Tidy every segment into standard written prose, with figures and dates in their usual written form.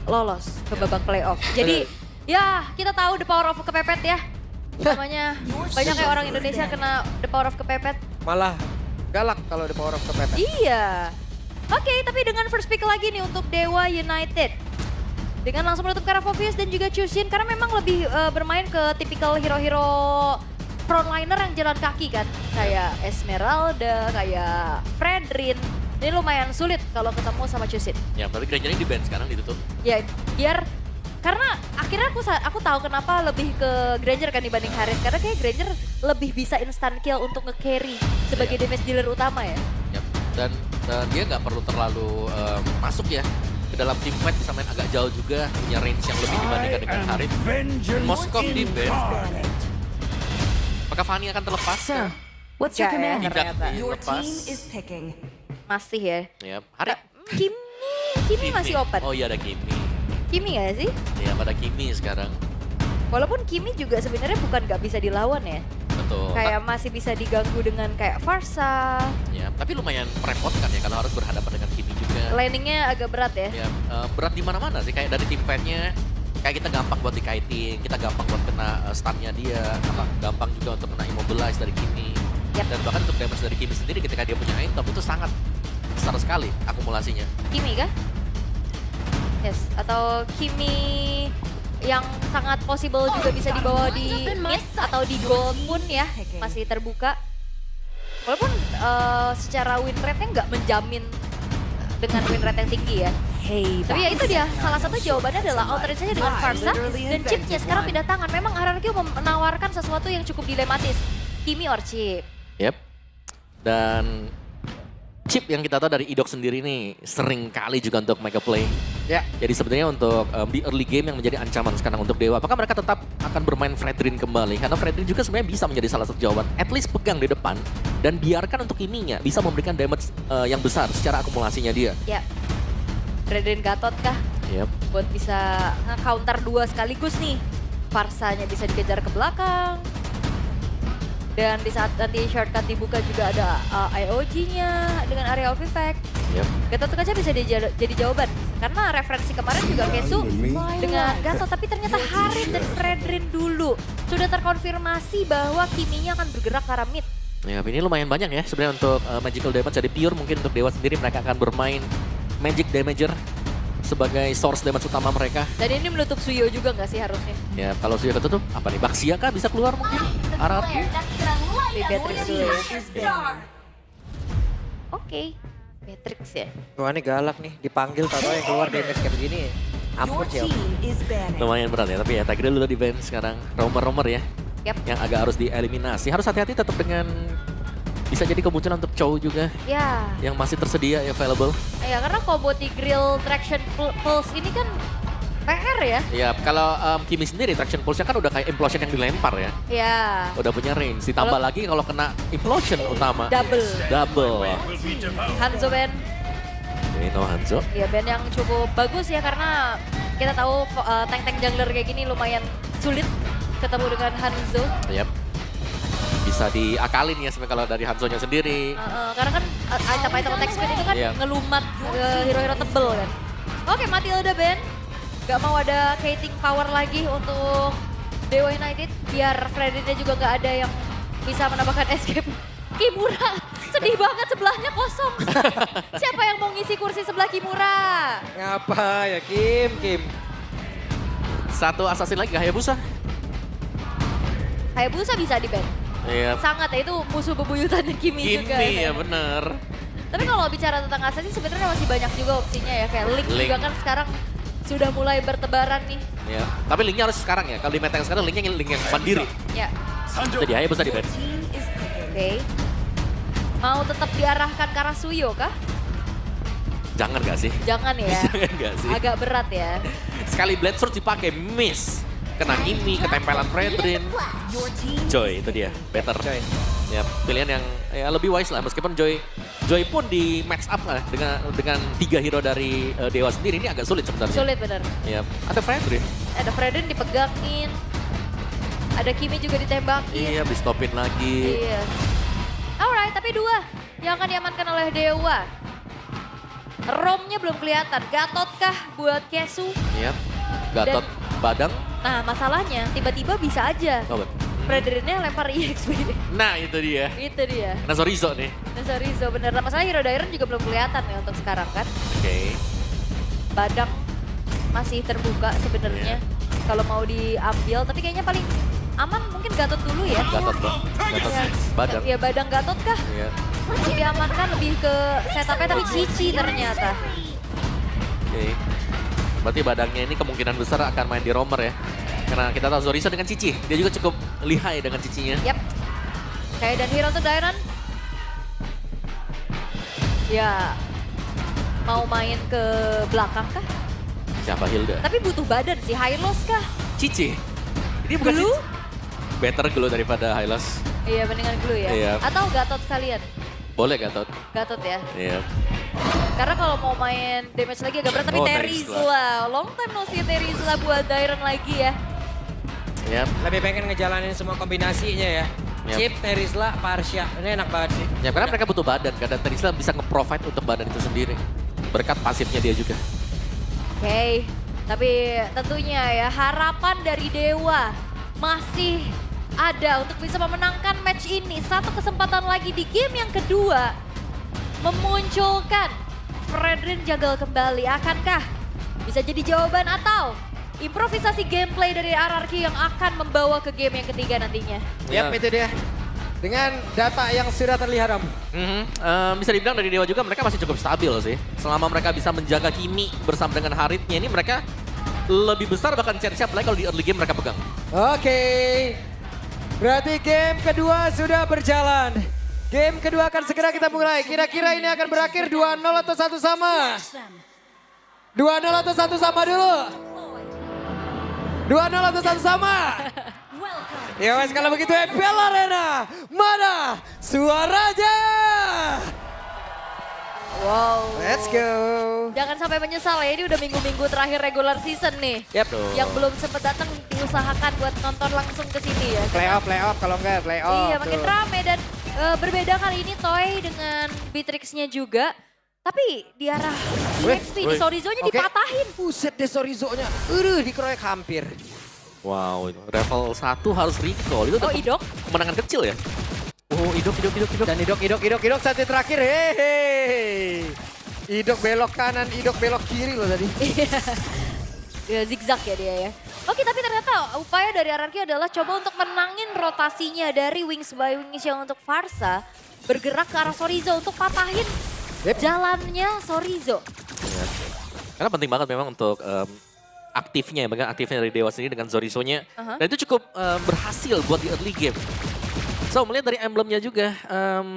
lolos ke babak playoff. Jadi ya kita tahu the power of kepepet ya. Namanya banyak kayak orang Indonesia kena the power of kepepet. Malah galak kalau the power of kepepet. Iya. Oke, tapi dengan first pick lagi nih untuk Dewa United. Dengan langsung menutup Karavovius dan juga Chushin karena memang lebih bermain ke tipikal hero-hero frontliner yang jalan kaki kan. Kayak Esmeralda, kayak Fredrin. Ini lumayan sulit kalau ketemu sama Chushin. Ya, tapi Granger-nya di ban sekarang ditutup. Ya, biar karena akhirnya aku tahu kenapa lebih ke Granger kan dibanding Harith. Karena kayak Granger lebih bisa instant kill untuk nge-carry sebagai damage dealer utama ya. Yap. Dan dia nggak perlu terlalu masuk ya ke dalam team fight, bisa main agak jauh juga, punya range yang lebih dibandingkan dengan Harith. Moskov di ban. Apakah Fanny akan terlepas? Sir, what's your Nggak ya, command? Tidak Your dilepas. team is picking. Masih ya. Yap. Harith. Kimi masih open. Oh iya, ada Kimi. Kimi gak sih? Ya, pada Kimi sekarang. Walaupun Kimi juga sebenarnya bukan gak bisa dilawan ya. Betul. Kayak masih bisa diganggu dengan kayak Farsa. Ya, tapi lumayan merepotkan ya kalau harus berhadapan dengan Kimi juga. Landingnya agak berat ya. Ya, berat di mana-mana sih, kayak dari tim fight-nya kayak kita gampang buat dikaiting, kita gampang buat kena stun-nya dia, gampang juga untuk kena immobilize dari Kimi. Yap. Dan bahkan untuk damage dari Kimi sendiri ketika dia punya item itu sangat besar sekali akumulasinya. Kimi kah? Yes, atau Kimi yang sangat possible juga bisa dibawa di mid atau di gold pun ya, masih terbuka. Walaupun secara win rate-nya nggak menjamin dengan win rate yang tinggi ya. Hey, Tapi ya itu dia, salah satu jawabannya adalah alternate saja dengan Farsa dan Chipnya sekarang pindah tangan. Memang RRQ menawarkan sesuatu yang cukup dilematis. Kimi or Chip. Yep. Dan chip yang kita tahu dari Idok sendiri nih sering kali juga untuk make a play. Ya. Jadi sebenarnya untuk di early game yang menjadi ancaman sekarang untuk Dewa. Apakah mereka tetap akan bermain Fredrin kembali? Karena Fredrin juga sebenarnya bisa menjadi salah satu jawaban. At least pegang di depan dan biarkan untuk ininya bisa memberikan damage yang besar secara akumulasinya dia. Ya, Fredrin Gatot kah? Yep. Buat bisa nge-counter 2 sekaligus nih. Farsanya bisa dikejar ke belakang. Dan di saat nanti shortcut dibuka juga ada IOG-nya dengan area of effect. Yep. Gatot aja bisa jadi jawaban. Karena referensi kemarin juga Kesu dengan Gatot. Tapi ternyata Harith dan Fredrin dulu. Sudah terkonfirmasi bahwa Kiminya akan bergerak ke arah mid. Ya, ini lumayan banyak ya sebenarnya untuk magical damage dari pure. Mungkin untuk Dewa sendiri mereka akan bermain magic damager sebagai source damage utama mereka. Dan ini menutup Suyo juga nggak sih harusnya? Ya, kalau sudah ketutup, apa nih? Baxia kah bisa keluar mungkin? RRQ? Di Beatrix dulu ya. Oke, Beatrix ya. Wah ini galak nih, dipanggil tau yang keluar damage kayak begini. Ampun your sih. team is banning. Lumayan berat ya, tapi ya Tigreal dulu di ban sekarang. Romer ya, Yap. yang agak harus dieliminasi. Harus hati-hati tetap dengan bisa jadi kemunculan untuk Chow juga Ya, yang masih tersedia available. ya karena combo Tigreal Traction Pulse ini kan PR ya. Ya, kalau Kimi sendiri traction pulse-nya kan udah kayak implosion yang dilempar ya. Ya, Udah punya range. Ditambah lagi kalau kena implosion utama. double. Hanzo band. Ini no Hanzo. Ya band yang cukup bagus ya karena kita tahu tank-tank jungler kayak gini lumayan sulit ketemu dengan Hanzo. Yap. Bisa diakalin ya sebenarnya kalau dari Hanzo-nya sendiri. Karena kan item-item attack speed itu kan Iya. ngelumat hero-hero tebel kan. Oke, Matilda band. Gak mau ada Kating power lagi untuk Dewa United. Biar Fredrinnya juga gak ada yang bisa menambahkan escape. Kimura, sedih banget sebelahnya kosong. Siapa yang mau ngisi kursi sebelah Kimura? Ngapa ya Kim? Satu assassin lagi Hayabusa. Hayabusa bisa di ban. Iya. Sangat ya, itu musuh bebuyutannya Kimi juga. Kimi ya bener. Tapi kalau bicara tentang assassin sebenarnya masih banyak juga opsinya ya. Kayak Link Link. juga kan sekarang sudah mulai bertebaran nih. Ya. Tapi linknya harus sekarang ya. Kalau di meta yang sekarang linknya link yang mandiri. Ya, Itu dia Hayabusa di ban. Team is picking. oke. Mau tetap diarahkan ke arah Suyo kah? Jangan gak sih? Jangan ya. Jangan gak sih? Agak berat ya. Sekali Blade Sword dipakai, miss. Kena Kimi, ketempelan Fredrin. Your team Joy, itu dia. Better. Joy. Ya, pilihan yang ya lebih wise lah. Meskipun Joy pun di match up lah dengan 3 hero dari Dewa sendiri. Ini agak sulit sebenarnya. Sulit bener. Ya, ada Fredrin. Ada Fredrin dipegangin. Ada Kimi juga ditembakin. Iya, di stopin lagi. Iya. Alright, tapi 2 yang akan diamankan oleh Dewa. Romnya belum kelihatan. Gatot kah buat Kesu? Iya. Gatot Badang. Nah masalahnya tiba-tiba bisa aja. Oh, bet. Fredrinnya lempar EXP. Nah itu dia. Itu dia. Nah Zorizo nih. Nah Zorizo bener. Nah, masalah Hero Dairon juga belum kelihatan ya untuk sekarang kan. Oke. Badang masih terbuka sebenarnya. Kalau mau diambil, tapi kayaknya paling aman mungkin Gatot dulu ya. Gatot, Gatot Ya, Badang. Ya Badang Gatot kah? Iya. Masih diamankan lebih ke setupnya tapi Cici ternyata. Oke. Berarti Badangnya ini kemungkinan besar akan main di roamer ya. Karena kita tahu Zorizo dengan Cici, dia juga cukup lihai dengan Cicinya. Yap. Kayak dan Hero untuk Dairon. Ya, mau main ke belakang kah? Siapa Hilda? Tapi butuh badan sih, Hylos kah? Cici. Ini bukan Glue? Cici. Better Glue daripada Hylos. Iya, mendingan Glue ya. Iya. Atau Gatot sekalian. Boleh Gatot. Gatot ya. Iya. Karena kalau mau main damage lagi agak berat, tapi Oh, Terizla. Long time no see Terizla buat Dairon lagi ya. Yap. Lebih pengen ngejalanin semua kombinasinya ya. Yap. Chip, Terizla, Parsha. Ini enak banget sih. Ya karena mereka butuh badan, karena Terizla bisa nge-provide untuk badan itu sendiri. Berkat pasifnya dia juga. Oke, tapi tentunya ya harapan dari Dewa masih ada untuk bisa memenangkan match ini. Satu kesempatan lagi di game yang kedua memunculkan Fredrin Jagal kembali. Akankah bisa jadi jawaban atau improvisasi gameplay dari RRQ yang akan membawa ke game yang ketiga nantinya? Yap, itu dia. Dengan data yang sudah terlihat, Om. Bisa dibilang dari Dewa juga mereka masih cukup stabil sih. Selama mereka bisa menjaga Kimi bersama dengan Haritnya ini mereka lebih besar bahkan chance apalagi kalau di early game mereka pegang. Oke. Berarti game kedua sudah berjalan. Game kedua akan segera kita mulai. Kira-kira ini akan berakhir 2-0 atau 1 sama? 2-0 atau 1 sama dulu? 2-0 atau 1 sama? Ya wes kalau begitu MPL Arena, mana suaranya? Wow. Let's go. Jangan sampai menyesal ya, ini udah minggu-minggu terakhir regular season nih. Yep. Yang belum sempat datang diusahakan buat nonton langsung ke sini ya. Playoff kalau enggak playoff. Iya, makin tuh. rame dan berbeda kali ini Toy dengan Beatrix-nya juga. Tapi di arah EXP, di Sorizo-nya Oke. dipatahin. Buset deh Sorizo-nya. Dikeroyok hampir. Wow, level 1 harus recall. Itu Oh, Idok? kemenangan kecil ya. Oh, Idok. Dan Idok satu terakhir. Hehehe. Idok belok kanan, Idok belok kiri loh tadi. Ya, zigzag ya dia ya. Oke, tapi ternyata upaya dari RRQ adalah coba untuk menangin rotasinya dari Wings by Wings yang untuk Farsa bergerak ke arah Sorizo untuk patahin jalannya Sorizo. Ya. Karena penting banget memang untuk aktifnya ya, bahkan aktifnya dari Dewa sendiri dengan Zorizo-nya. Dan itu cukup berhasil buat di early game. So, melihat dari emblemnya juga,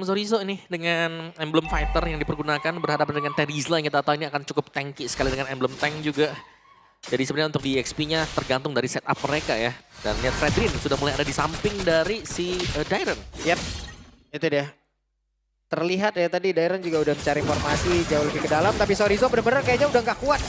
Zorizo ini dengan emblem fighter yang dipergunakan berhadapan dengan Terizla yang kita tahu ini akan cukup tanky sekali dengan emblem tank juga. Jadi sebenarnya untuk di XP-nya tergantung dari setup mereka ya. Dan lihat Fredrin sudah mulai ada di samping dari si Dairon. Yap, itu dia. Terlihat ya tadi Dairon juga udah mencari formasi jauh lebih ke dalam. Tapi Sorizo bener-bener kayaknya udah nggak kuat.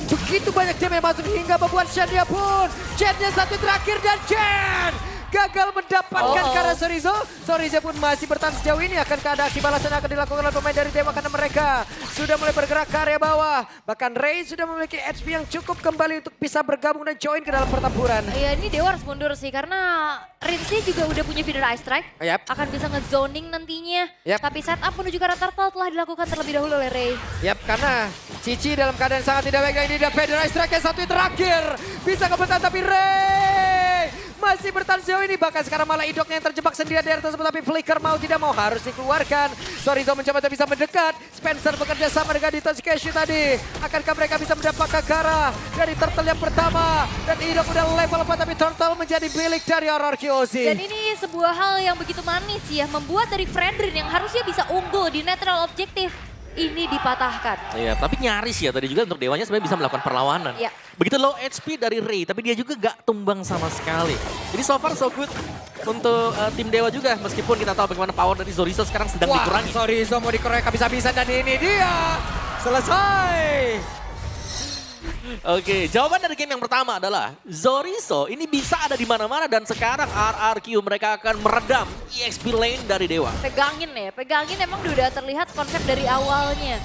Begitu banyak jam yang masuk hingga membuat Shen dia pun. Shennya satu terakhir dan Shen gagal mendapatkan karena Sorizo. Sorizo pun masih bertahan sejauh ini. Akankah ada aksi balasan yang akan dilakukan oleh pemain dari Dewa karena mereka sudah mulai bergerak ke area bawah. Bahkan Ray sudah memiliki HP yang cukup kembali untuk bisa bergabung dan join ke dalam pertempuran. Ya ini Dewa harus mundur sih karena Rinsnya juga udah punya feeder Ice Strike. Yap. Akan bisa nge-zoning nantinya. Yap. Tapi setup menuju ke arah turtle telah dilakukan terlebih dahulu oleh Ray. Yap, karena Cici dalam keadaan sangat tidak baik dan ini dia Federal Strike yang satu yang terakhir. Bisa kebetulan tapi Ray masih bertahan sejauh ini. Bahkan sekarang malah Idoknya yang terjebak sendirian di area tersebut. Tapi Flicker mau tidak mau harus dikeluarkan. Sorizo mencoba untuk bisa mendekat. Spencer bekerja sama dengan Ditoshi Cashew tadi. Akankah mereka bisa mendapatkan Gara dari Turtle yang pertama. Dan Idok udah level 4 tapi Turtle menjadi milik dari RRQ Ozi. Dan ini sebuah hal yang begitu manis ya. Membuat dari Fredrin yang harusnya bisa unggul di neutral objektif. Ini dipatahkan. Iya, tapi nyaris ya tadi juga untuk Dewanya sebenarnya bisa melakukan perlawanan. Iya. Begitu low HP dari Ray, tapi dia juga gak tumbang sama sekali. Jadi so far so good untuk tim Dewa juga. Meskipun kita tahu bagaimana power dari Zorizo sekarang sedang dikurangi. Sorizo mau dikeroyok habis-habisan dan ini dia. Selesai. Oke, jawaban dari game yang pertama adalah Zorizo ini bisa ada di mana-mana dan sekarang RRQ mereka akan meredam EXP lane dari Dewa. Pegangin ya, pegangin emang udah terlihat konsep dari awalnya.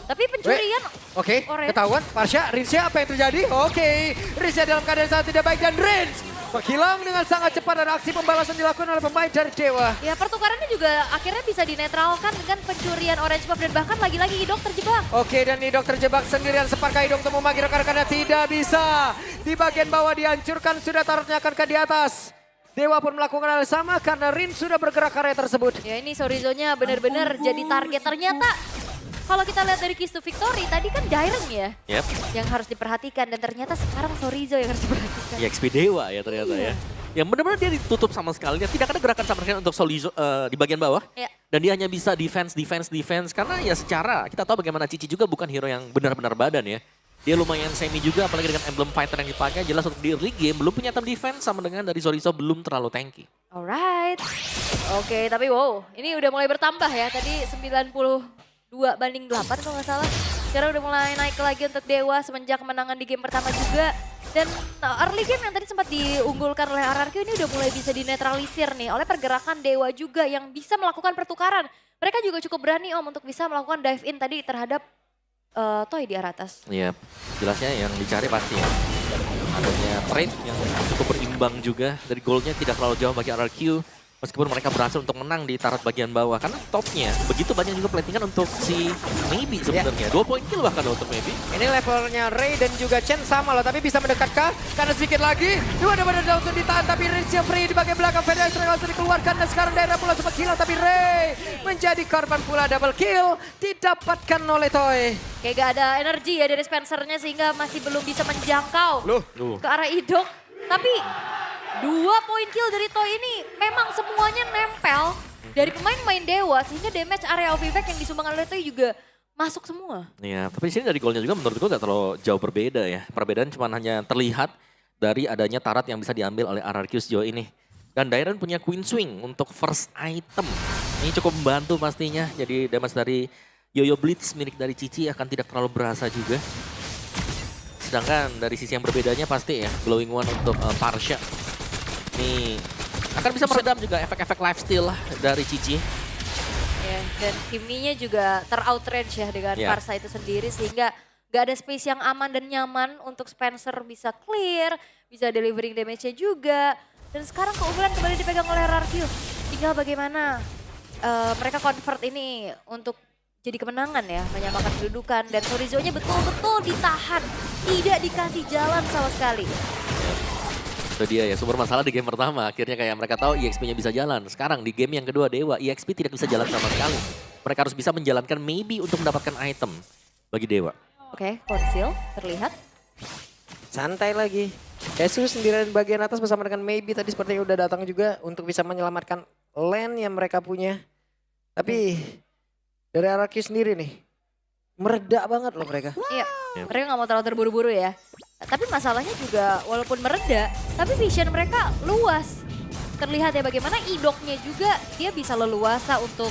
Tapi pencurian Oke, Orange. ketahuan. Parsha, Rinsya apa yang terjadi? Oke, Rinsya dalam keadaan sangat tidak baik dan Rins menghilang dengan sangat cepat dan aksi pembalasan dilakukan oleh pemain dari Dewa. ya pertukarannya juga akhirnya bisa dinetralkan dengan pencurian orange buff dan bahkan lagi-lagi Idok terjebak. Oke, dan Idok terjebak sendirian. Sepatkah Idok untuk memanggil rekan-rekannya? Tidak bisa. Di bagian bawah dihancurkan, sudah taruhnya akan ke di atas. Dewa pun melakukan hal sama karena Rin sudah bergerak ke area tersebut. Ya ini Sorizo-nya benar-benar jadi target. Ternyata kalau kita lihat dari Keys to Victory tadi kan Dairen ya Yep. yang harus diperhatikan dan ternyata sekarang Sorizo yang harus diperhatikan. EXP Dewa ya ternyata ya. Yang benar-benar dia ditutup sama sekali. Dia tidak ada gerakan sama sekali untuk Solizo di bagian bawah. Ya. Dan dia hanya bisa defense. Karena ya secara kita tahu bagaimana Cici juga bukan hero yang benar-benar badan ya. Dia lumayan semi juga apalagi dengan emblem fighter yang dipakai. Jelas untuk di early game belum punya item defense sama dengan dari Sorizo belum terlalu tanky. Alright. Oke, tapi wow, ini udah mulai bertambah ya. Tadi 92-8 kalau nggak salah. Sekarang udah mulai naik lagi untuk Dewa semenjak kemenangan di game pertama juga. Dan early game yang tadi sempat diunggulkan oleh RRQ ini udah mulai bisa dinetralisir nih oleh pergerakan Dewa juga yang bisa melakukan pertukaran. Mereka juga cukup berani Om untuk bisa melakukan dive in tadi terhadap Toy di arah atas. Iya, jelasnya yang dicari pasti ya. Adanya trade yang cukup berimbang juga. Dari goalnya tidak terlalu jauh bagi RRQ. Meskipun mereka berhasil untuk menang di tarot bagian bawah. Karena topnya begitu banyak juga platingan untuk si Maybe sebenarnya. 2 poin kill bahkan untuk Maybe. Ini levelnya Ray dan juga Chen sama loh, tapi bisa mendekat kah? Karena sedikit lagi, dua benar langsung ditahan, tapi Rinsya free di bagian belakang. Federasi langsung dikeluarkan dan sekarang daerah pula sempat hilang, tapi Ray menjadi korban pula double kill didapatkan oleh Toy. Kayak gak ada energi ya dari Spencer-nya sehingga masih belum bisa menjangkau ke arah Idok. Tapi 2 poin kill dari Toy ini memang semuanya nempel dari pemain-pemain Dewa sehingga damage area of effect yang disumbangkan oleh Toy juga masuk semua. Iya, tapi di sini dari golnya juga menurut gue gak terlalu jauh berbeda ya. Perbedaan cuma hanya terlihat dari adanya tarat yang bisa diambil oleh RRQ sejauh ini. Dan Dairen punya Queen Swing untuk first item. Ini cukup membantu pastinya. Jadi damage dari Yoyo Blitz milik dari Cici akan tidak terlalu berasa juga. Sedangkan dari sisi yang berbedanya pasti ya, Glowing One untuk Parsha. Ini akan bisa meredam juga efek-efek lifesteal dari Cici. Ya, dan Kimi-nya juga ter-outrange ya dengan Parsa itu sendiri sehingga gak ada space yang aman dan nyaman untuk Spencer bisa clear, bisa delivering damage-nya juga. Dan sekarang keunggulan kembali dipegang oleh RRQ. Tinggal bagaimana mereka convert ini untuk jadi kemenangan ya, menyamakan kedudukan. Dan Sorizo-nya betul-betul ditahan, tidak dikasih jalan sama sekali. Itu dia ya, sumber masalah di game pertama. Akhirnya kayak mereka tahu EXP-nya bisa jalan. Sekarang di game yang kedua Dewa, EXP tidak bisa jalan sama sekali. Mereka harus bisa menjalankan Maybe untuk mendapatkan item bagi Dewa. Oke, conceal terlihat. Santai lagi. Jesus sendirian bagian atas bersama dengan Maybe tadi sepertinya udah datang juga untuk bisa menyelamatkan lane yang mereka punya. Tapi dari RRQ sendiri nih, mereda banget loh mereka. Iya, mereka nggak mau terlalu terburu-buru ya. Tapi masalahnya juga walaupun mereda, tapi vision mereka luas. Terlihat ya bagaimana Idoknya juga dia bisa leluasa untuk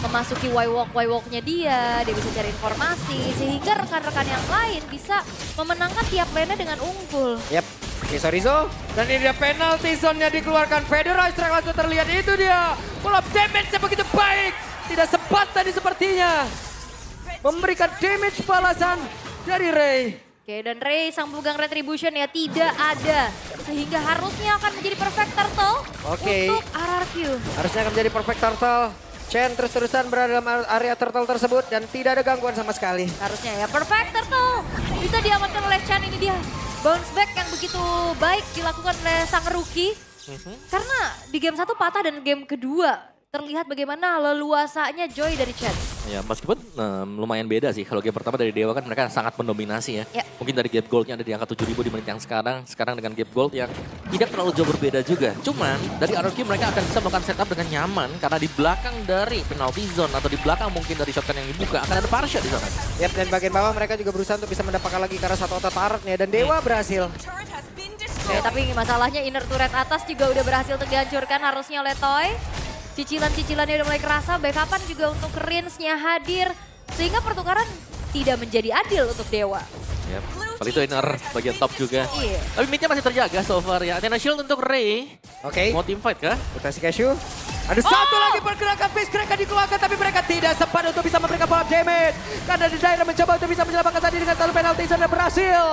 memasuki Y-walk-nya dia bisa cari informasi. Sehingga rekan-rekan yang lain bisa memenangkan tiap lane dengan unggul. Yap, ini Sorizo. Dan ini dia penalty zone-nya dikeluarkan. Federal Strike langsung terlihat, itu dia. Pull up damage-nya begitu baik. Tidak sempat tadi sepertinya. Memberikan damage balasan dari Ray. Oke, dan Ray sang pemegang retribution ya tidak ada. Sehingga harusnya akan menjadi perfect turtle untuk RRQ. Harusnya akan menjadi perfect turtle. Chen terus-terusan berada dalam area turtle tersebut dan tidak ada gangguan sama sekali. Harusnya ya perfect turtle. Bisa diamankan oleh Chen, ini dia. Bounce back yang begitu baik dilakukan oleh sang rookie. Karena di game 1 patah dan game kedua terlihat bagaimana leluasanya Joy dari Chen. Ya meskipun lumayan beda sih. Kalau game pertama dari Dewa kan mereka sangat mendominasi ya. Mungkin dari gap goldnya ada di angka 7.000 di menit yang sekarang. Sekarang dengan gap gold yang tidak terlalu jauh berbeda juga. Cuman dari RRQ mereka akan bisa melakukan setup dengan nyaman. Karena di belakang dari penalty zone atau di belakang mungkin dari shotgun yang dibuka akan ada Parsha di sana. Yap, dan bagian bawah mereka juga berusaha untuk bisa mendapatkan lagi karena satu otot turretnya. Dan Dewa berhasil. Turret has been Ya, destroyed. tapi masalahnya inner turret atas juga udah berhasil untuk dihancurkan harusnya oleh Toy. Cicilan-cicilannya udah mulai kerasa, backupan juga untuk Rins-nya hadir. Sehingga pertukaran tidak menjadi adil untuk Dewa. Yap. Kali itu inner bagian top juga. Iya. Tapi midnya masih terjaga so far ya. Athena Shield untuk Ray. Oke, Mau team fight kah? mutasi cashew. Ada satu lagi pergerakan Fizz Crack dikeluarkan tapi mereka tidak sempat untuk bisa memberikan follow up damage. Karena di daerah mencoba untuk bisa menyelamatkan tadi dengan satu penalti dan berhasil.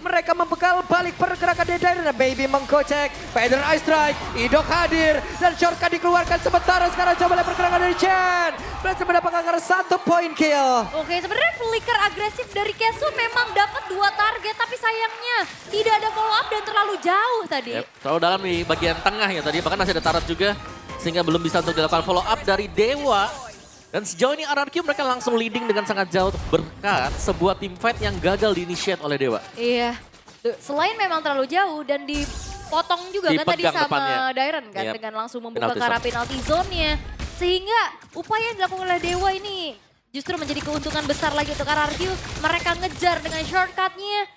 Mereka membekal balik pergerakan di daerah. Baby mengkocek, Feather Ice Strike, Idok hadir dan shortcut dikeluarkan sementara sekarang coba lihat pergerakan dari Chen. Berhasil mendapatkan 1 point kill. Oke, sebenarnya flicker agresif dari Kesu memang dapat 2 target, tapi sayangnya tidak ada follow up dan terlalu jauh tadi. Yep, terlalu dalam di bagian tengah ya tadi, bahkan masih ada Tarat juga. Sehingga belum bisa untuk dilakukan follow up dari Dewa. Dan sejauh ini RRQ mereka langsung leading dengan sangat jauh berkat sebuah team fight yang gagal di-initiate oleh Dewa. Iya, selain memang terlalu jauh dan dipotong juga kan tadi Dipegang sama depannya. Dairen kan Yep. dengan langsung membuka Penalty ke arah zone. penalty zone-nya. Sehingga upaya yang dilakukan oleh Dewa ini justru menjadi keuntungan besar lagi untuk RRQ. Mereka ngejar dengan shortcut-nya.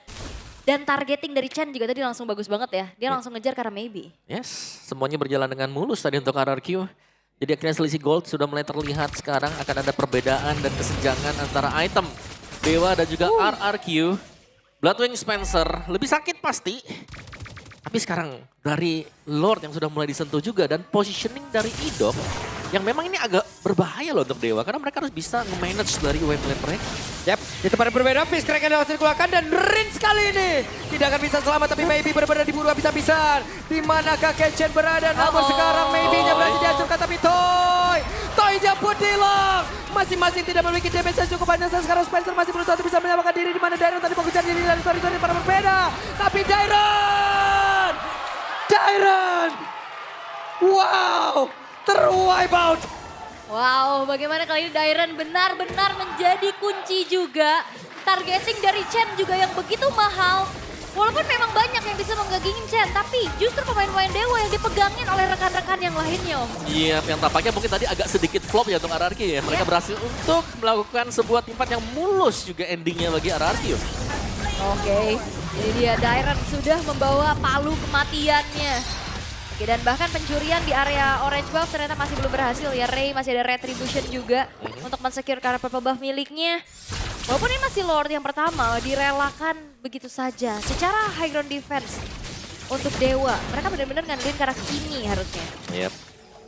Dan targeting dari Chen juga tadi langsung bagus banget ya. Dia langsung ngejar karena maybe. Yes, semuanya berjalan dengan mulus tadi untuk RRQ. Jadi akhirnya selisih gold sudah mulai terlihat sekarang akan ada perbedaan dan kesenjangan antara item Dewa dan juga RRQ. Bloodwing Spencer lebih sakit pasti. Tapi sekarang dari Lord yang sudah mulai disentuh juga dan positioning dari Idok yang memang ini agak berbahaya loh untuk Dewa karena mereka harus bisa nge-manage dari wave lane mereka. Yap, di tempat yang berbeda, Fizz Crack yang langsung dikeluarkan dan Rin sekali ini. Tidak akan bisa selamat tapi maybe benar-benar diburu habis-habisan. Di manakah Chen berada? Namun sekarang maybe-nya berhasil dihancurkan tapi Toy-nya pun hilang. Masing-masing tidak memiliki damage yang cukup banyak. Sekarang Spencer masih berusaha untuk bisa menyelamatkan diri di mana Dairen tadi mengejar diri dari story-story para berbeda. Tapi Dairen! Wow! Terwipe out! Wow, bagaimana kali ini Dairen benar-benar menjadi kunci juga. Targeting dari Chen juga yang begitu mahal. Walaupun memang banyak yang bisa menggagingin Chen, tapi justru pemain-pemain Dewa yang dipegangin oleh rekan-rekan yang lainnya, Om. Iya, yang tampaknya mungkin tadi agak sedikit flop ya untuk RRQ ya. Mereka berhasil untuk melakukan sebuah tim fight yang mulus juga endingnya bagi RRQ. Oke, jadi dia Dairen sudah membawa palu kematiannya. Oke, dan bahkan pencurian di area orange buff ternyata masih belum berhasil ya. Ray masih ada retribution juga untuk mensecure karena purple buff miliknya. Walaupun ini masih Lord yang pertama, direlakan begitu saja. Secara high ground defense untuk Dewa, mereka benar-benar ngandelin ke arah Kimi harusnya. Yep.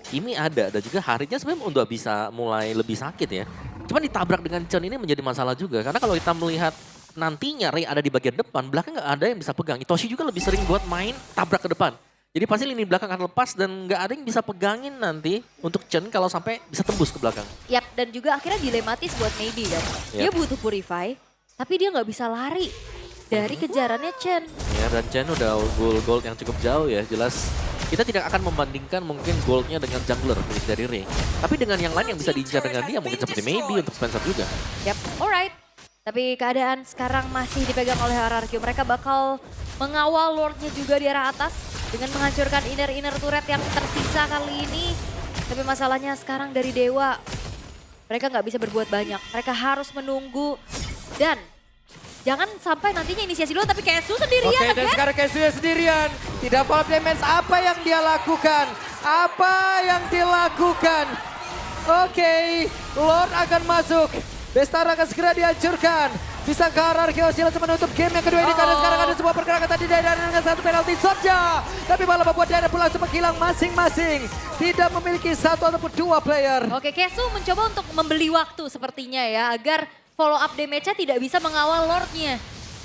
Kimi ada dan juga harinya sebenarnya udah bisa mulai lebih sakit ya. Cuma ditabrak dengan Chen ini menjadi masalah juga. Karena kalau kita melihat nantinya Ray ada di bagian depan, belakang nggak ada yang bisa pegang. Itoshi juga lebih sering buat main tabrak ke depan. Jadi pasti lini belakang akan lepas dan nggak ada yang bisa pegangin nanti untuk Chen kalau sampai bisa tembus ke belakang. Yap, dan juga akhirnya dilematis buat Maybe kan. Dia butuh Purify, tapi dia nggak bisa lari dari kejarannya Chen. Ya, dan Chen udah gold yang cukup jauh ya, jelas. Kita tidak akan membandingkan mungkin goldnya dengan jungler milik dari Ray. Tapi dengan yang lain yang bisa diincar dengan dia mungkin seperti Maybe untuk Spencer juga. Yap, alright. Tapi keadaan sekarang masih dipegang oleh RRQ. Mereka bakal mengawal Lordnya juga di arah atas dengan menghancurkan inner turret yang tersisa kali ini. Tapi masalahnya sekarang dari Dewa, mereka nggak bisa berbuat banyak. Mereka harus menunggu dan jangan sampai nantinya inisiasi dulu tapi Kesu sendirian. Oke, dan sekarang Kesu sendirian. Tidak follow damage, apa yang dia lakukan? Apa yang dilakukan? Oke, Lord akan masuk. Bestara akan segera dihancurkan. Bisa ke RRQ Silas menutup game yang kedua ini karena sekarang ada sebuah pergerakan tadi Dairen dengan satu penalti saja. Tapi malah membuat Dairen pulang sempat hilang masing-masing. Tidak memiliki satu ataupun dua player. Oke, Kesu mencoba untuk membeli waktu sepertinya ya agar follow up damage-nya tidak bisa mengawal Lordnya.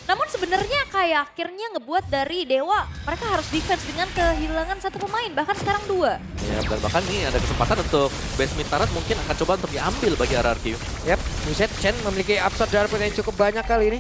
Namun sebenarnya kayak akhirnya ngebuat dari Dewa mereka harus defense dengan kehilangan satu pemain bahkan sekarang 2. Ya, dan bahkan ini ada kesempatan untuk base mid turret mungkin akan coba untuk diambil bagi RRQ. Yap, buset, Chen memiliki upside dari yang cukup banyak kali ini.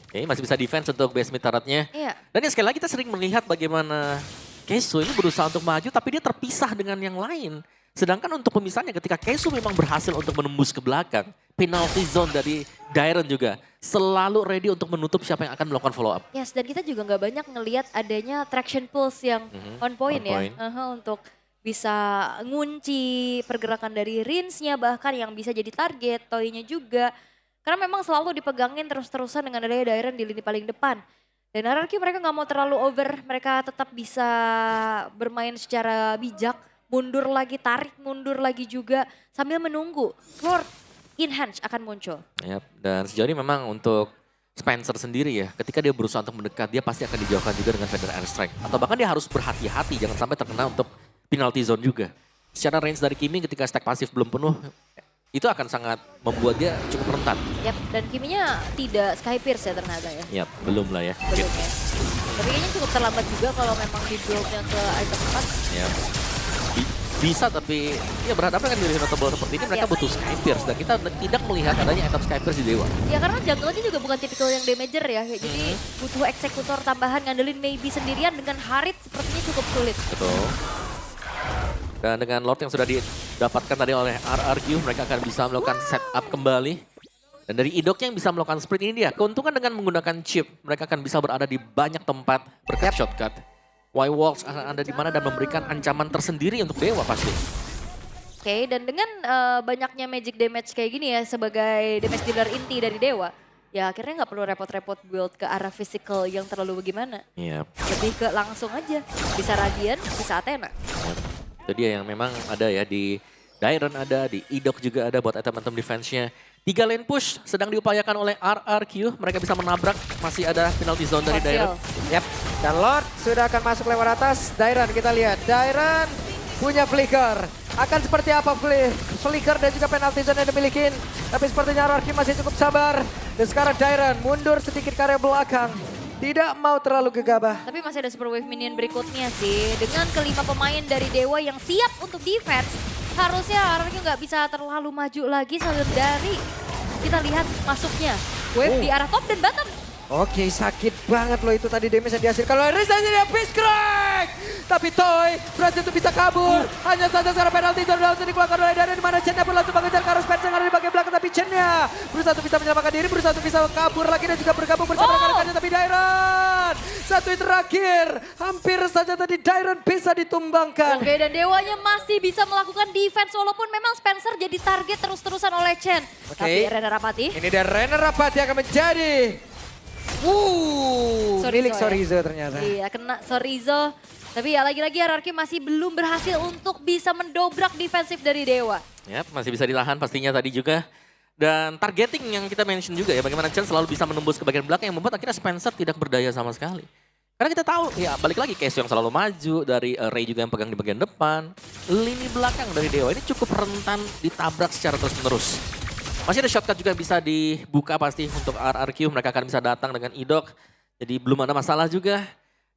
Oke, masih bisa defense untuk base mid turretnya. Iya. Dan ya sekali lagi kita sering melihat bagaimana Kesu ini berusaha untuk maju tapi dia terpisah dengan yang lain. Sedangkan untuk pemisahnya ketika Kesu memang berhasil untuk menembus ke belakang, penalty zone dari Dairen juga selalu ready untuk menutup siapa yang akan melakukan follow up. Yes, dan kita juga nggak banyak ngelihat adanya traction pulse yang on point on ya. point. Untuk bisa ngunci pergerakan dari Rinsnya bahkan yang bisa jadi target, Toy-nya juga. Karena memang selalu dipegangin terus-terusan dengan adanya Dairen di lini paling depan. Dan RRQ mereka nggak mau terlalu over, mereka tetap bisa bermain secara bijak. Mundur lagi, tarik mundur lagi juga sambil menunggu Lord Enhance akan muncul. Yap, dan sejauh ini memang untuk Spencer sendiri ya, ketika dia berusaha untuk mendekat, dia pasti akan dijauhkan juga dengan Feather and Strike. Atau bahkan dia harus berhati-hati, jangan sampai terkena untuk penalty zone juga. secara range dari Kimi ketika stack pasif belum penuh, itu akan sangat membuat dia cukup rentan. Yap, dan Kiminya tidak Sky Pierce ya ternyata ya. Yap, belum lah ya. Belum ya. Tapi kayaknya cukup terlambat juga kalau memang di build-nya ke item 4. Yap. Bisa tapi ya berhadapan dengan hero tebal seperti ini mereka Yap. butuh Sky Pierce dan kita tidak melihat adanya item Sky Pierce di Dewa. Ya karena jungle-nya juga bukan tipikal yang damager ya. Jadi butuh eksekutor tambahan ngandelin maybe sendirian dengan Harit sepertinya cukup sulit. Betul. Dan dengan Lord yang sudah didapatkan tadi oleh RRQ, mereka akan bisa melakukan setup kembali. Dan dari Idoknya yang bisa melakukan sprint ini dia, keuntungan dengan menggunakan chip, mereka akan bisa berada di banyak tempat berkat shortcut. Y-Walks akan ada di mana dan memberikan ancaman tersendiri untuk Dewa pasti. Oke, dan dengan banyaknya magic damage kayak gini ya sebagai damage dealer inti dari Dewa, ya akhirnya nggak perlu repot-repot build ke arah physical yang terlalu bagaimana. Iya. Lebih ke langsung aja, bisa Radiant, bisa Athena. Itu dia yang memang ada ya di Dairon ada, di Idok juga ada buat item-item defense-nya. 3 lane push sedang diupayakan oleh RRQ, mereka bisa menabrak, masih ada penalty zone dari Dairon. Yap, dan Lord sudah akan masuk lewat atas. Dairon kita lihat, Dairon punya flicker. Akan seperti apa flicker dan juga penalty zone yang dimiliki. Tapi sepertinya RRQ masih cukup sabar. Dan sekarang Dairon mundur sedikit ke area belakang. Tidak mau terlalu gegabah. Tapi masih ada super wave minion berikutnya sih. Dengan kelima pemain dari Dewa yang siap untuk defense, harusnya RRQ nggak bisa terlalu maju lagi sambil dari kita lihat masuknya wave di arah top dan bottom. Oke, sakit banget loh itu tadi damage yang dihasilkan oleh Riz dan dia Beast Crack. Tapi Toy berhasil untuk bisa kabur. Hanya saja sekarang penalti itu langsung dikeluarkan oleh Dairon di mana Chen-nya pun langsung mengejar ke arah Spencer yang ada di bagian belakang. Tapi Chen-nya berusaha untuk bisa menyelamatkan diri, berusaha untuk bisa kabur lagi dan juga bergabung bersama rekan-rekannya. Tapi Dairon, satu hit terakhir. Hampir saja tadi Dairon bisa ditumbangkan. Oke, dan Dewanya masih bisa melakukan defense walaupun memang Spencer jadi target terus-terusan oleh Chen. Oke. Tapi Rena Rapati. Ini dari Rena Rapati akan menjadi milik Sorizo ternyata. Iya, kena Sorizo. Tapi ya lagi-lagi RRQ masih belum berhasil untuk bisa mendobrak defensif dari Dewa. Yap, masih bisa ditahan pastinya tadi juga. Dan targeting yang kita mention juga ya, bagaimana Chen selalu bisa menembus ke bagian belakang yang membuat akhirnya Spencer tidak berdaya sama sekali. Karena kita tahu, ya balik lagi Kesu yang selalu maju, dari Ray juga yang pegang di bagian depan. Lini belakang dari Dewa ini cukup rentan ditabrak secara terus-menerus. Masih ada shortcut juga bisa dibuka pasti untuk RRQ, mereka akan bisa datang dengan Idok. Jadi belum ada masalah juga.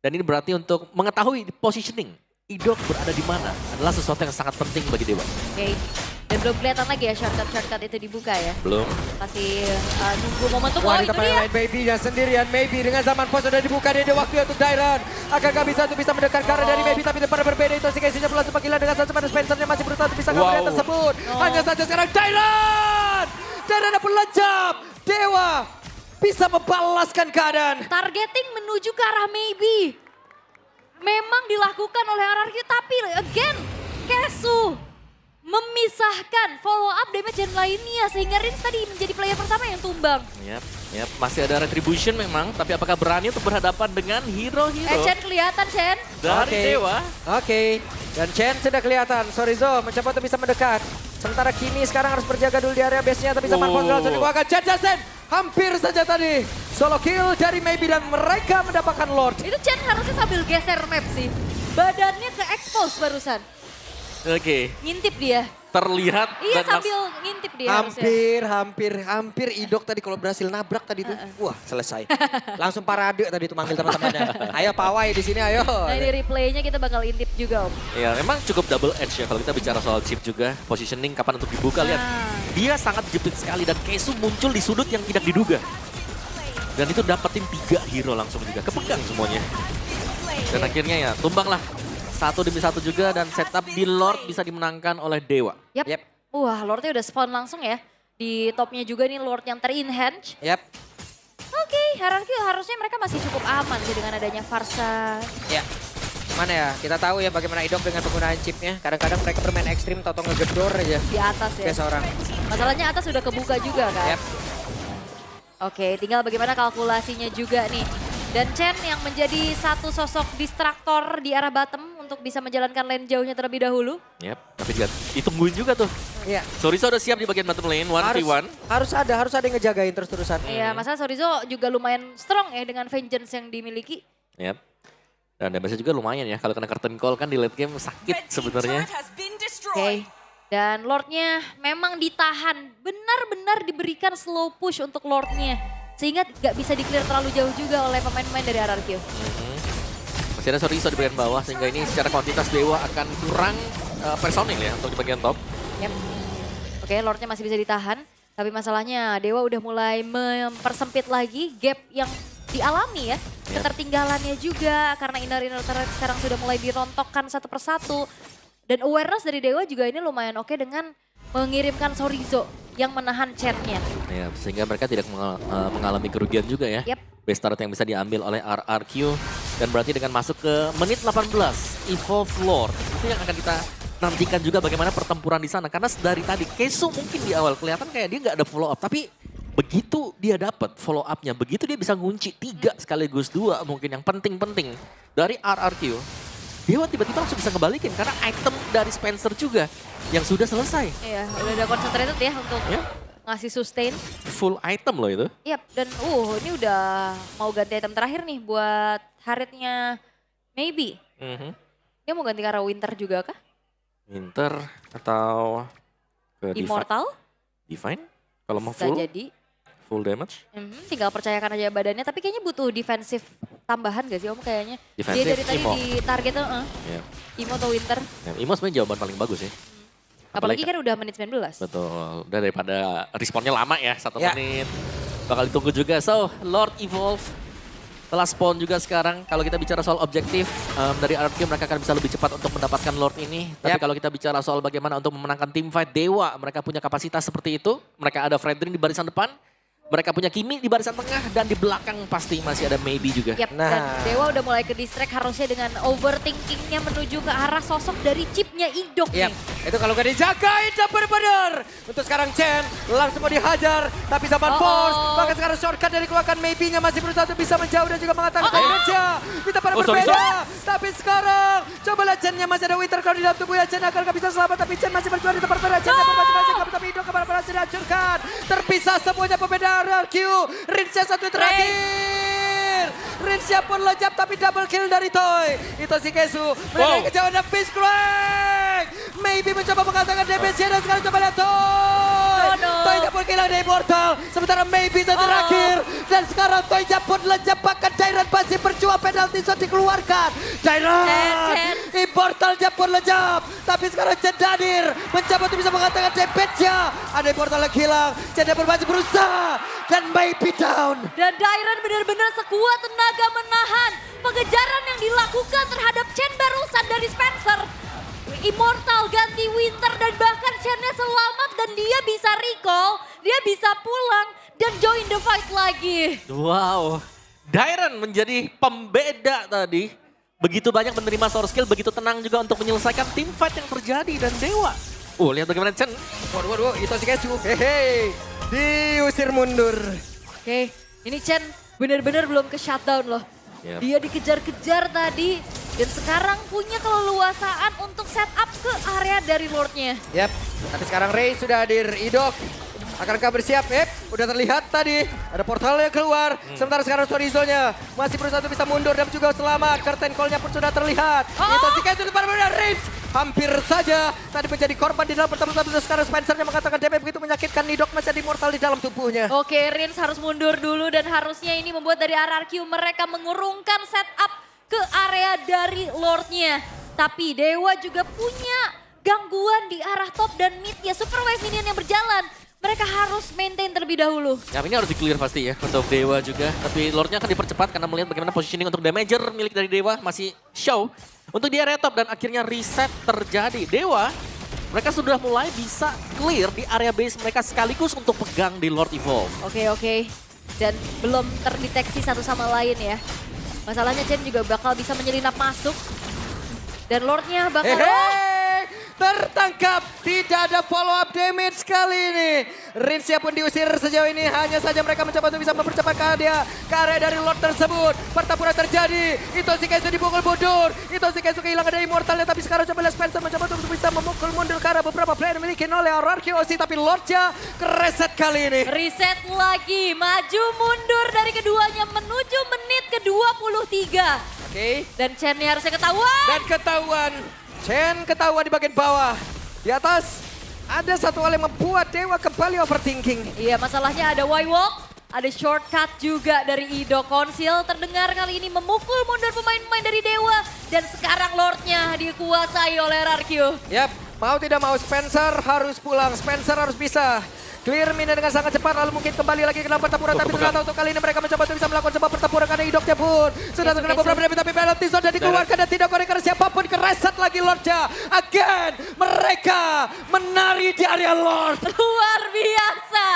Dan ini berarti untuk mengetahui positioning Idok berada di mana adalah sesuatu yang sangat penting bagi Dewa. Oke, dan belum kelihatan lagi ya shortcut itu dibuka ya. Belum. Masih nunggu momentum. Wah, Oh di itu tempat dia. lain Baby dan sendirian Maybe dengan zaman pos sudah dibuka dia ada waktu untuk Dairon. Akankah bisa untuk bisa mendekat ke arah dari Maybe tapi depan berbeda itu si Casey-nya pula sepanggilan dengan satu pada Spencer-nya masih berusaha untuk bisa kabur dari tersebut. Hanya saja sekarang Dairon! Dairon pun lejap. Dewa bisa membalaskan keadaan. Targeting menuju ke arah maybe. Memang dilakukan oleh RRQ tapi again Kesu memisahkan follow up damage dan lainnya sehingga Rins tadi menjadi player pertama yang tumbang. Yap, masih ada retribution memang, tapi apakah berani untuk berhadapan dengan hero-hero Chen kelihatan Chen. dari Oke. Dewa? Oke, dan Chen sudah kelihatan. Sorizo mencoba untuk bisa mendekat. Sementara Kimi sekarang harus berjaga dulu di area base-nya. Tapi zaman pos langsung dikeluarkan. Chen hampir saja tadi. Solo kill dari Maybe dan mereka mendapatkan Lord. Itu Chen harusnya sambil geser map sih. Badannya ke expose barusan. Oke, Ngintip dia. terlihat Iya dan sambil ngintip dia harusnya. Hampir Idok tadi kalau berhasil nabrak tadi tuh. Wah, selesai. Langsung parade tadi tuh manggil teman-temannya. Ayo pawai di sini ayo. Nah di replaynya kita bakal intip juga Om. ya memang cukup double edge ya kalau kita bicara soal chip juga. Positioning kapan untuk dibuka, lihat. Dia sangat jepit sekali dan Kesu muncul di sudut yang tidak diduga. Dan itu dapetin 3 hero langsung juga, kepegang semuanya. Dan akhirnya ya tumbanglah. Satu demi satu juga dan setup di Lord bisa dimenangkan oleh Dewa. Yap. Wah Lordnya udah spawn langsung ya. Di topnya juga nih Lord yang ter-enhance. Yap. Oke, harusnya mereka masih cukup aman sih dengan adanya Farsa. Ya. Mana ya, kita tahu ya bagaimana Idok dengan penggunaan chipnya. Kadang-kadang mereka bermain ekstrim, tau-tau ngegedor aja. Di atas ya. Kayak seorang. Masalahnya atas sudah kebuka juga kan. Yap. Oke, tinggal bagaimana kalkulasinya juga nih. Dan Chen yang menjadi satu sosok distraktor di arah bottom untuk bisa menjalankan lane jauhnya terlebih dahulu. Yap, tapi juga ditungguin juga tuh. Iya. Sorizo udah siap di bagian bottom lane, 1v1. Harus ada yang ngejagain terus-terusan. Iya, masalah Sorizo juga lumayan strong ya dengan vengeance yang dimiliki. Yap. Dan damage juga lumayan ya, kalau kena curtain call kan di late game sakit sebenarnya. Oke. Dan Lordnya memang ditahan. Benar-benar diberikan slow push untuk Lordnya. Sehingga gak bisa di-clear terlalu jauh juga oleh pemain-pemain dari RRQ. Masih ada Sorizo di bagian bawah sehingga ini secara kuantitas Dewa akan kurang personil ya untuk di bagian top. Yep. Oke, Lordnya masih bisa ditahan. Tapi masalahnya Dewa udah mulai mempersempit lagi gap yang dialami ya. Ketertinggalannya juga karena inner turret sekarang sudah mulai dirontokkan satu persatu. Dan awareness dari Dewa juga ini lumayan oke dengan mengirimkan Sorizo yang menahan Chen-nya. Ya, sehingga mereka tidak mengalami kerugian juga ya. Yep. Base turret yang bisa diambil oleh RRQ. Dan berarti dengan masuk ke menit 18, Evolve Lord. Itu yang akan kita nantikan juga bagaimana pertempuran di sana. Karena dari tadi, Kesu mungkin di awal kelihatan kayak dia nggak ada follow up. Tapi begitu dia dapat follow up-nya, begitu dia bisa ngunci 3 sekaligus 2 mungkin yang penting-penting dari RRQ. Dewa tiba-tiba langsung bisa ngebalikin karena item dari Spencer juga yang sudah selesai. Iya, udah ada concentrated ya untuk ngasih sustain. Full item loh itu. Yap, dan ini udah mau ganti item terakhir nih buat Harrietnya Maybe. Dia mau ganti ke arah Winter juga kah? Winter atau ke Immortal? Divine? Kalau mau Bisa jadi. full damage? Tinggal percayakan aja badannya, tapi kayaknya butuh defensif tambahan gak sih Om kayaknya? Defensif, Dia dari tadi Imo. di target Imo atau Winter. Ya, Imo sebenarnya jawaban paling bagus ya. Apalagi kan udah menit 19. Betul, udah daripada responnya lama ya, 1 Ya. menit. Bakal ditunggu juga, so Lord Evolve telah spawn juga sekarang. Kalau kita bicara soal objektif, dari RRQ mereka akan bisa lebih cepat untuk mendapatkan Lord ini. Tapi kalau kita bicara soal bagaimana untuk memenangkan tim fight Dewa, mereka punya kapasitas seperti itu. Mereka ada Fredrin di barisan depan, mereka punya Kimi di barisan tengah, dan di belakang pasti masih ada Maybe juga. Yap, Nah. dan Dewa udah mulai ke distract harusnya dengan overthinkingnya menuju ke arah sosok dari chipnya Idok Yap, nih. itu kalau gak dijaga, itu benar-benar. Untuk sekarang Chen langsung mau dihajar, tapi zaman force. Bahkan sekarang shortcut dari keluarkan Maybe-nya masih berusaha untuk bisa menjauh dan juga mengatakan Indonesia. Kita pada sorry, berbeda, tapi sekarang coba lihat Chen-nya masih ada Winter Crown di dalam tubuhnya. Chen akan gak bisa selamat, tapi Chen masih berjuang di tempat berat. Chen masing-masing, tapi Idok kemana berhasil dihancurkan. Terpisah semuanya pembeda RRQ. Rinsya satu terakhir. Rinsya pun lejap tapi double kill dari Toy. Itu si Kesu. Mereka kejauhan dan Beast Crank. Maybe mencoba mengatakan damage dan sekarang coba lihat Toy. Toy pun kehilangan dari Immortal. Sementara Maybe yang terakhir. Dan sekarang Toy pun lejap. Bahkan Dairan masih berjuang, penalti shot dikeluarkan. Dairan. Immortal pun lejap. Tapi sekarang Chen Dadir mencoba untuk bisa mengatakan damage-nya. Ada Immortal yang hilang. Chen pun masih berusaha. Dan Maybe down. Dan Dairan benar-benar sekuat tenaga menahan pengejaran yang dilakukan terhadap Chen barusan dari Spencer. Immortal ganti Winter dan bahkan Chen-nya selamat dan dia bisa recall, dia bisa pulang dan join the fight lagi. Wow, Dairan menjadi pembeda tadi. Begitu banyak menerima source skill, begitu tenang juga untuk menyelesaikan tim fight yang terjadi. Dan Dewa, lihat bagaimana Chen. Waduh, itu si Kesu. Hehe, diusir mundur. Oke, ini Chen benar-benar belum ke shutdown loh. Yep. Dia dikejar-kejar tadi dan sekarang punya keleluasaan untuk setup ke area dari Lordnya. Yap, tapi sekarang Ray sudah hadir. Idok, akankah bersiap? Udah terlihat tadi. Ada portal yang keluar. Sementara sekarang Sorizo-nya masih berusaha untuk bisa mundur dan juga selamat. Curtain call-nya pun sudah terlihat. Itu si Kesu depan benar Rince. Hampir saja tadi menjadi korban di dalam pertempuran. Sekarang Spencer-nya mengatakan damage begitu menyakitkan. Idok masih ada Immortal di dalam tubuhnya. Oke, Rins harus mundur dulu dan harusnya ini membuat dari RRQ mereka mengurungkan setup ke area dari Lordnya. Tapi Dewa juga punya gangguan di arah top dan mid ya. Super Wave Minion yang berjalan. Mereka harus maintain terlebih dahulu. Ya ini harus di-clear pasti ya untuk Dewa juga. Tapi Lordnya akan dipercepat karena melihat bagaimana positioning untuk damager milik dari Dewa masih show. Untuk di area top dan akhirnya reset terjadi. Dewa, mereka sudah mulai bisa clear di area base mereka sekaligus untuk pegang di Lord Evolve. Oke. Dan belum terdeteksi satu sama lain ya. Masalahnya Chen juga bakal bisa menyelinap masuk. Dan Lordnya bakal... Tertangkap, tidak ada follow up damage kali ini. Rinsya pun diusir sejauh ini, hanya saja mereka mencoba untuk bisa mempercepat ke area dari Lord tersebut. Pertempuran terjadi, itu si Kesu dipukul mundur, itu si Kesu kehilangan dari Immortalnya, tapi sekarang coba lihat Spencer mencoba untuk bisa memukul mundur ke arah beberapa player dimiliki oleh RRQ OC, tapi Lordnya kereset kali ini. Reset lagi, maju mundur dari keduanya menuju menit ke-23. Oke. Dan Chen-nya harusnya ketahuan. Dan ketahuan, Chen ketahuan di bagian bawah. Di atas ada satu hal yang membuat Dewa kembali overthinking. Iya, masalahnya ada Y-Walk, ada shortcut juga dari Ido. Konsil terdengar kali ini memukul mundur pemain-pemain dari Dewa. Dan sekarang Lordnya dikuasai oleh RRQ. Yap, mau tidak mau Spencer harus pulang. Spencer harus bisa clear mina dengan sangat cepat, lalu mungkin kembali lagi ke dalam pertempuran. Tapi ternyata untuk kali ini mereka mencoba untuk bisa melakukan sebuah pertempuran karena Idoknya pun sudah terkena beberapa damage, tapi penalty zone dan dikeluarkan dan tidak korek karena siapapun kereset lagi Lordnya. Again, mereka menari di area Lord. Luar biasa.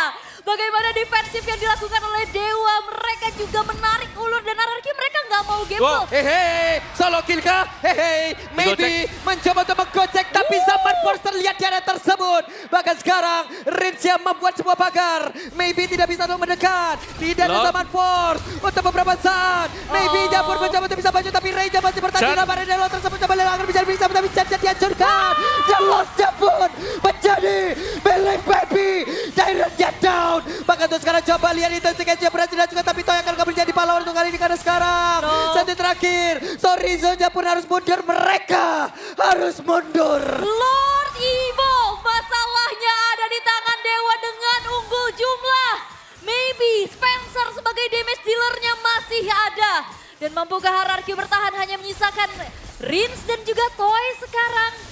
Bagaimana defensif yang dilakukan oleh Dewa. Mereka juga menarik ulur dan RRQ mereka nggak mau gamble. Hehe, solo kill kah? Hehe, maybe mencoba untuk menggocek tapi Zaman Force terlihat di area tersebut. Bahkan sekarang Rincia membuat sebuah pagar. Maybe tidak bisa untuk mendekat. Tidak ada Zaman Force untuk beberapa saat. Maybe Japur mencoba untuk bisa maju tapi Reja masih bertahan. Pada Delo tersebut coba lelang bisa tapi Chan dihancurkan. Dan Lost Japur menjadi Belek Baby. Direct down. Bahkan untuk sekarang coba lihat itu Skeche berhasil juga tapi Toy akan kembali jadi pahlawan untuk kali ini karena sekarang satu terakhir Sorizo-nya pun harus mundur, mereka harus mundur. Lord Evo, masalahnya ada di tangan Dewa dengan unggul jumlah. Maybe Spencer sebagai damage dealernya masih ada. Dan mampukah RRQ bertahan hanya menyisakan Rins dan juga Toy sekarang.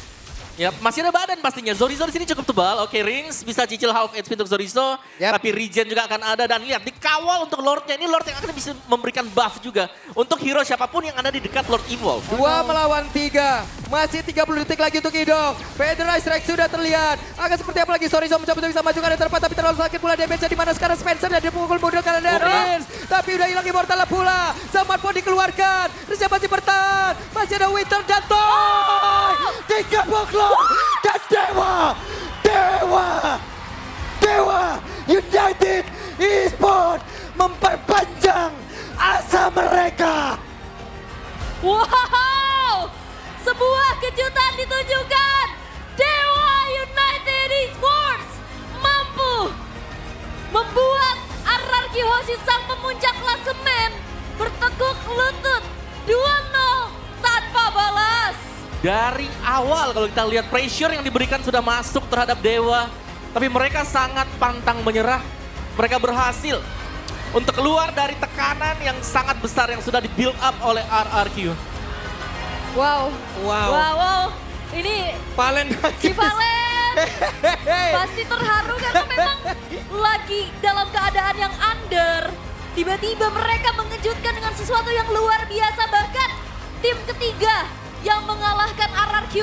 Ya, masih ada badan pastinya. Zorizo di sini cukup tebal. Oke, Rins bisa cicil half HP untuk Zorizo. Tapi regen juga akan ada. Dan lihat, dikawal untuk Lordnya. Ini Lord yang akan bisa memberikan buff juga. Untuk hero siapapun yang ada di dekat Lord Evolve. 2 melawan 3. Masih 30 detik lagi untuk Idok. Federal Strike sudah terlihat. Akan seperti apa lagi? Sorizo mencoba untuk bisa maju ke arah terdepan. Tapi terlalu sakit pula damage-nya. Di mana sekarang Spencer dan dipukul mundur karena ada Rins. Tapi udah hilang Immortal pula. Zaman pun dikeluarkan. Rinsnya masih bertahan. Masih ada Winter dan Toy. 3 buklok. Dan Dewa United Esports memperpanjang asa mereka. Wow, sebuah kejutan ditunjukkan. Dewa United Esports mampu membuat RRQ Hoshi sang pemuncak klasemen bertekuk lutut 2-0 tanpa balas. Dari awal kalau kita lihat pressure yang diberikan sudah masuk terhadap Dewa. Tapi mereka sangat pantang menyerah. Mereka berhasil untuk keluar dari tekanan yang sangat besar yang sudah di-build up oleh RRQ. Wow. Ini Valen si Valen pasti terharu karena memang lagi dalam keadaan yang under. Tiba-tiba mereka mengejutkan dengan sesuatu yang luar biasa. Bahkan tim ketiga yang mengalahkan RRQ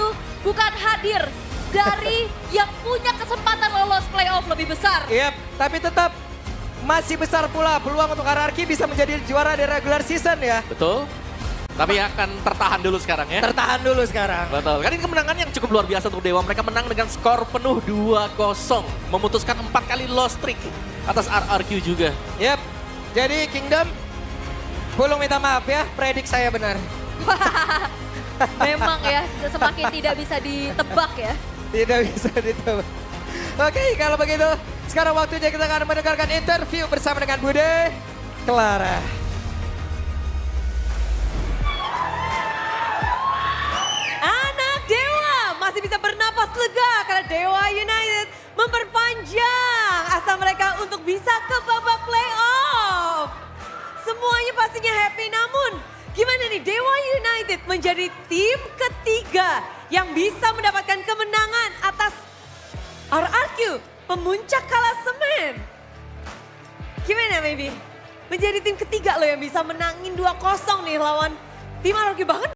bukan hadir dari yang punya kesempatan lolos playoff lebih besar. Yap, tapi tetap masih besar pula peluang untuk RRQ bisa menjadi juara di regular season ya. Betul. Tapi akan tertahan dulu sekarang ya. Tertahan dulu sekarang. Betul. Kan ini kemenangan yang cukup luar biasa untuk Dewa. Mereka menang dengan skor penuh 2-0. Memutuskan 4 kali loss streak atas RRQ juga. Yap, jadi Kingdom, belum minta maaf ya, predik saya benar. Memang ya, semakin tidak bisa ditebak ya. Tidak bisa ditebak. Oke, kalau begitu sekarang waktunya kita akan mendengarkan interview bersama dengan Bude Clara. Anak Dewa masih bisa bernapas lega karena Dewa United memperpanjang asa mereka untuk bisa ke babak playoff. Semuanya pastinya happy, namun gimana nih Dewa United menjadi tim ketiga yang bisa mendapatkan kemenangan atas RRQ, pemuncak klasemen. Gimana maybe? Menjadi tim ketiga loh yang bisa menangin 2-0 nih lawan tim RRQ, bahkan